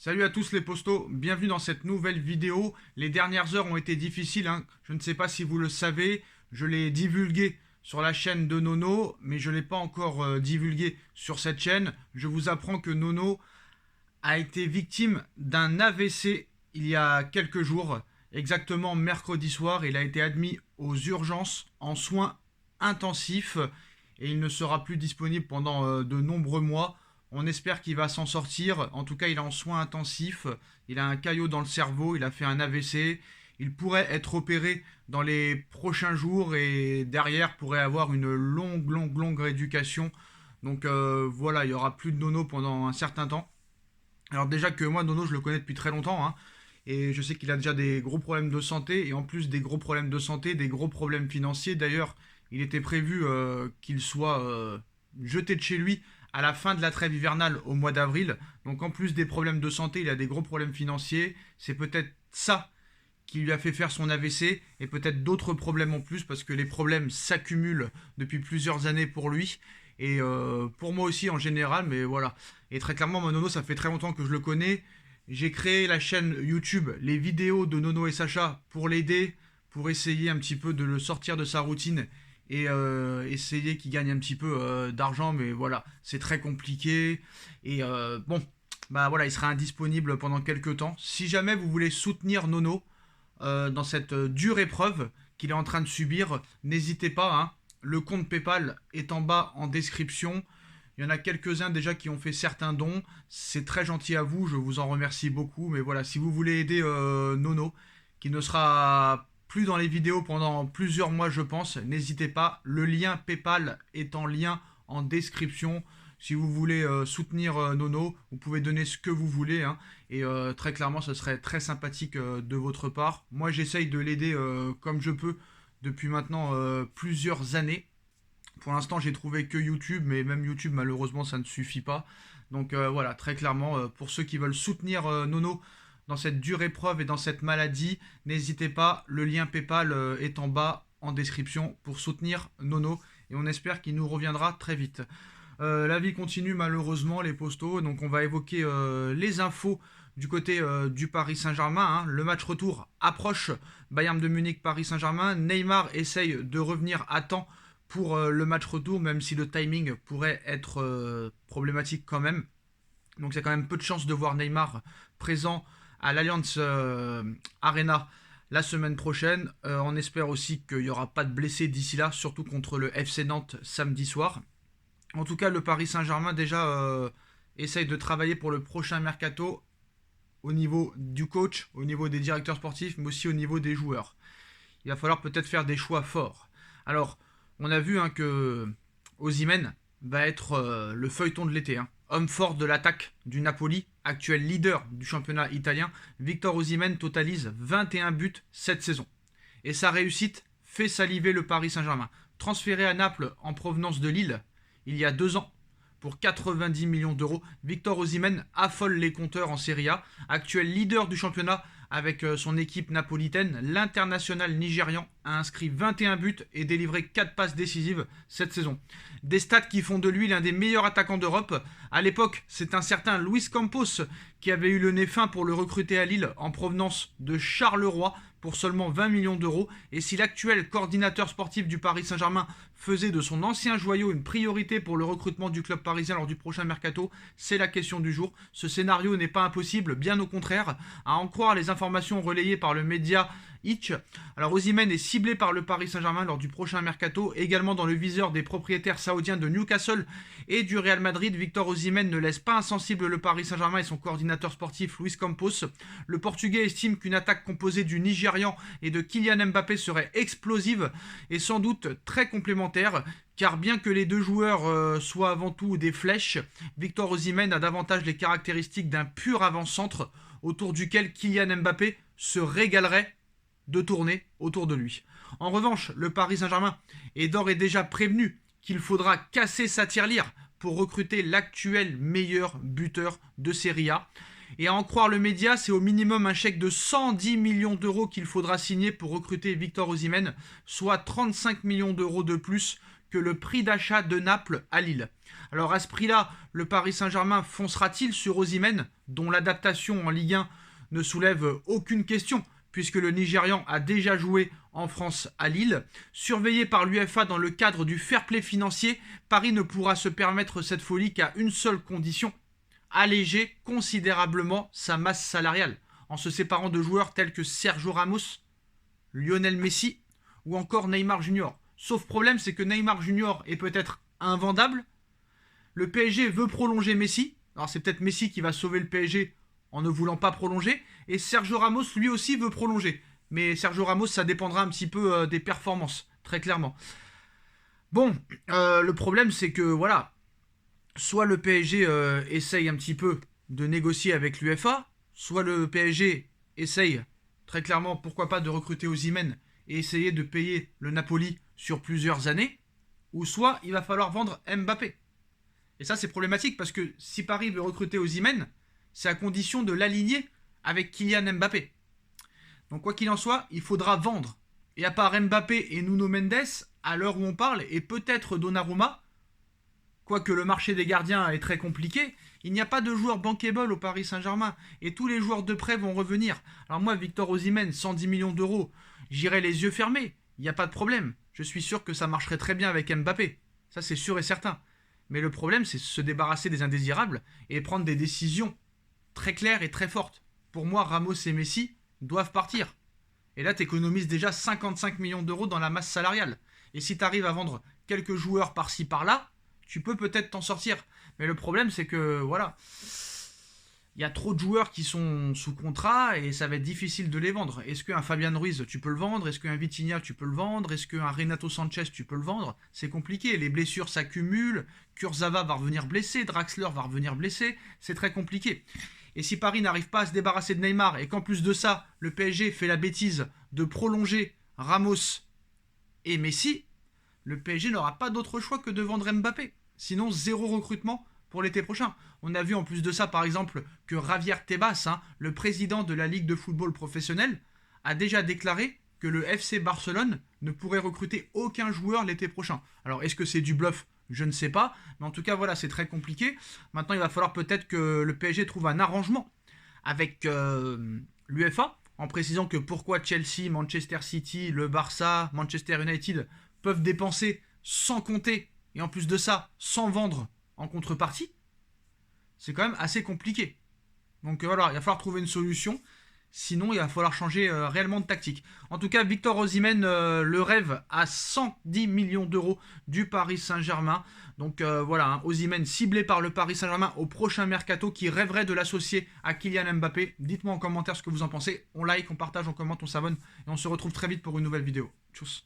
Salut à tous les postos, bienvenue dans cette nouvelle vidéo. Les dernières heures ont été difficiles, hein. Je ne sais pas si vous le savez, je l'ai divulgué sur la chaîne de Nono, mais je ne l'ai pas encore divulgué sur cette chaîne. Je vous apprends que Nono a été victime d'un AVC il y a quelques jours, exactement mercredi soir. Il a été admis aux urgences en soins intensifs et il ne sera plus disponible pendant de nombreux mois. On espère qu'il va s'en sortir. En tout cas, il est en soins intensifs. Il a un caillot dans le cerveau. Il a fait un AVC. Il pourrait être opéré dans les prochains jours et derrière pourrait avoir une longue rééducation. Donc voilà, il y aura plus de Nono pendant un certain temps. Alors déjà que moi, Nono, je le connais depuis très longtemps, hein, et je sais qu'il a déjà des gros problèmes de santé, et en plus des gros problèmes de santé, des gros problèmes financiers. D'ailleurs, il était prévu qu'il soit jeté de chez lui à la fin de la trêve hivernale au mois d'avril. Donc en plus des problèmes de santé, il a des gros problèmes financiers. C'est peut-être ça qui lui a fait faire son AVC, et peut-être d'autres problèmes en plus, parce que les problèmes s'accumulent depuis plusieurs années pour lui, et pour moi aussi en général, mais voilà. Et très clairement, mon Nono, ça fait très longtemps que je le connais. J'ai créé la chaîne YouTube, les vidéos de Nono et Sacha, pour l'aider, pour essayer un petit peu de le sortir de sa routine et essayer qu'il gagne un petit peu d'argent, mais voilà, c'est très compliqué. Et bon, bah voilà, il sera indisponible pendant quelques temps. Si jamais vous voulez soutenir Nono dans cette dure épreuve qu'il est en train de subir, n'hésitez pas, hein. Le compte PayPal est en bas en description. Il y en a quelques-uns déjà qui ont fait certains dons. C'est très gentil à vous, je vous en remercie beaucoup. Mais voilà, si vous voulez aider Nono, qui ne sera plus dans les vidéos pendant plusieurs mois, je pense, n'hésitez pas. Le lien PayPal est en lien en description. Si vous voulez soutenir Nono, vous pouvez donner ce que vous voulez, hein. Et très clairement, ce serait très sympathique de votre part. Moi, j'essaye de l'aider comme je peux depuis maintenant plusieurs années. Pour l'instant, j'ai trouvé que YouTube, mais même YouTube, malheureusement, ça ne suffit pas. Donc voilà, très clairement, pour ceux qui veulent soutenir Nono dans cette dure épreuve et dans cette maladie, n'hésitez pas, le lien PayPal est en bas en description pour soutenir Nono. Et on espère qu'il nous reviendra très vite. La vie continue malheureusement, les postos. Donc on va évoquer les infos du côté du Paris Saint-Germain, hein. Le match retour approche. Bayern de Munich, Paris Saint-Germain. Neymar essaye de revenir à temps pour le match retour, même si le timing pourrait être problématique quand même. Donc il y a quand même peu de chances de voir Neymar présent à l'Allianz Arena la semaine prochaine. On espère aussi qu'il n'y aura pas de blessés d'ici là, surtout contre le FC Nantes samedi soir. En tout cas, le Paris Saint-Germain déjà essaye de travailler pour le prochain mercato au niveau du coach, au niveau des directeurs sportifs, mais aussi au niveau des joueurs. Il va falloir peut-être faire des choix forts. Alors, on a vu, hein, que Osimhen va être le feuilleton de l'été, hein. Homme fort de l'attaque du Napoli, actuel leader du championnat italien, Victor Osimhen totalise 21 buts cette saison. Et sa réussite fait saliver le Paris Saint-Germain. Transféré à Naples en provenance de Lille il y a 2 ans pour 90 millions d'euros, Victor Osimhen affole les compteurs en Serie A. Actuel leader du championnat avec son équipe napolitaine, l'international nigérian a inscrit 21 buts et délivré 4 passes décisives cette saison. Des stats qui font de lui l'un des meilleurs attaquants d'Europe. À l'époque, c'est un certain Luis Campos qui avait eu le nez fin pour le recruter à Lille en provenance de Charleroi pour seulement 20 millions d'euros. Et si l'actuel coordinateur sportif du Paris Saint-Germain faisait de son ancien joyau une priorité pour le recrutement du club parisien lors du prochain mercato, c'est la question du jour. Ce scénario n'est pas impossible, bien au contraire, à en croire les informations relayées par le média Itch. Alors Osimhen est ciblé par le Paris Saint-Germain lors du prochain mercato, également dans le viseur des propriétaires saoudiens de Newcastle et du Real Madrid. Victor Osimhen ne laisse pas insensible le Paris Saint-Germain et son coordinateur sportif Luis Campos. Le Portugais estime qu'une attaque composée du Nigérian et de Kylian Mbappé serait explosive et sans doute très complémentaire. Car bien que les deux joueurs soient avant tout des flèches, Victor Osimhen a davantage les caractéristiques d'un pur avant-centre autour duquel Kylian Mbappé se régalerait de tourner autour de lui. En revanche, le Paris Saint-Germain est d'ores et déjà prévenu qu'il faudra casser sa tirelire pour recruter l'actuel meilleur buteur de Serie A. Et à en croire le média, c'est au minimum un chèque de 110 millions d'euros qu'il faudra signer pour recruter Victor Osimhen, soit 35 millions d'euros de plus que le prix d'achat de Naples à Lille. Alors à ce prix-là, le Paris Saint-Germain foncera-t-il sur Osimhen, dont l'adaptation en Ligue 1 ne soulève aucune question, puisque le Nigérian a déjà joué en France à Lille. Surveillé par l'UEFA dans le cadre du fair play financier, Paris ne pourra se permettre cette folie qu'à une seule condition: alléger considérablement sa masse salariale, en se séparant de joueurs tels que Sergio Ramos, Lionel Messi ou encore Neymar Junior. Sauf problème, c'est que Neymar Junior est peut-être invendable. Le PSG veut prolonger Messi. Alors c'est peut-être Messi qui va sauver le PSG en ne voulant pas prolonger. Et Sergio Ramos, lui aussi, veut prolonger. Mais Sergio Ramos, ça dépendra un petit peu des performances, très clairement. Bon, le problème, c'est que, voilà, soit le PSG essaye un petit peu de négocier avec l'UEFA, soit le PSG essaye, très clairement, pourquoi pas, de recruter Osimhen et essayer de payer le Napoli sur plusieurs années, ou soit il va falloir vendre Mbappé. Et ça, c'est problématique, parce que si Paris veut recruter Osimhen, c'est à condition de l'aligner avec Kylian Mbappé. Donc quoi qu'il en soit, il faudra vendre. Et à part Mbappé et Nuno Mendes, à l'heure où on parle, et peut-être Donnarumma, quoique le marché des gardiens est très compliqué, il n'y a pas de joueurs bankable au Paris Saint-Germain. Et tous les joueurs de prêt vont revenir. Alors moi, Victor Osimhen, 110 millions d'euros, j'irai les yeux fermés. Il n'y a pas de problème. Je suis sûr que ça marcherait très bien avec Mbappé. Ça, c'est sûr et certain. Mais le problème, c'est se débarrasser des indésirables et prendre des décisions très claires et très fortes. Pour moi, Ramos et Messi doivent partir. Et là, tu économises déjà 55 millions d'euros dans la masse salariale. Et si tu arrives à vendre quelques joueurs par-ci, par-là, tu peux peut-être t'en sortir. Mais le problème, c'est que, voilà, il y a trop de joueurs qui sont sous contrat et ça va être difficile de les vendre. Est-ce qu'un Fabian Ruiz, tu peux le vendre? Est-ce qu'un Vitinha, tu peux le vendre? Est-ce qu'un Renato Sanchez, tu peux le vendre? C'est compliqué. Les blessures s'accumulent. Kurzawa va revenir blessé. Draxler va revenir blessé. C'est très compliqué. Et si Paris n'arrive pas à se débarrasser de Neymar et qu'en plus de ça, le PSG fait la bêtise de prolonger Ramos et Messi, le PSG n'aura pas d'autre choix que de vendre Mbappé. Sinon, zéro recrutement pour l'été prochain. On a vu en plus de ça, par exemple, que Javier Tebas, le président de la Ligue de football professionnel, a déjà déclaré que le FC Barcelone ne pourrait recruter aucun joueur l'été prochain. Alors, est-ce que c'est du bluff? Je ne sais pas. Mais en tout cas, voilà, c'est très compliqué. Maintenant, il va falloir peut-être que le PSG trouve un arrangement avec l'UEFA, en précisant que pourquoi Chelsea, Manchester City, le Barça, Manchester United peuvent dépenser sans compter, et en plus de ça, sans vendre en contrepartie. C'est quand même assez compliqué. Donc voilà, il va falloir trouver une solution. Sinon, il va falloir changer réellement de tactique. En tout cas, Victor Osimhen le rêve à 110 millions d'euros du Paris Saint-Germain. Donc voilà, Osimhen ciblé par le Paris Saint-Germain au prochain mercato, qui rêverait de l'associer à Kylian Mbappé. Dites-moi en commentaire ce que vous en pensez. On like, on partage, on commente, on s'abonne. Et on se retrouve très vite pour une nouvelle vidéo. Tchuss.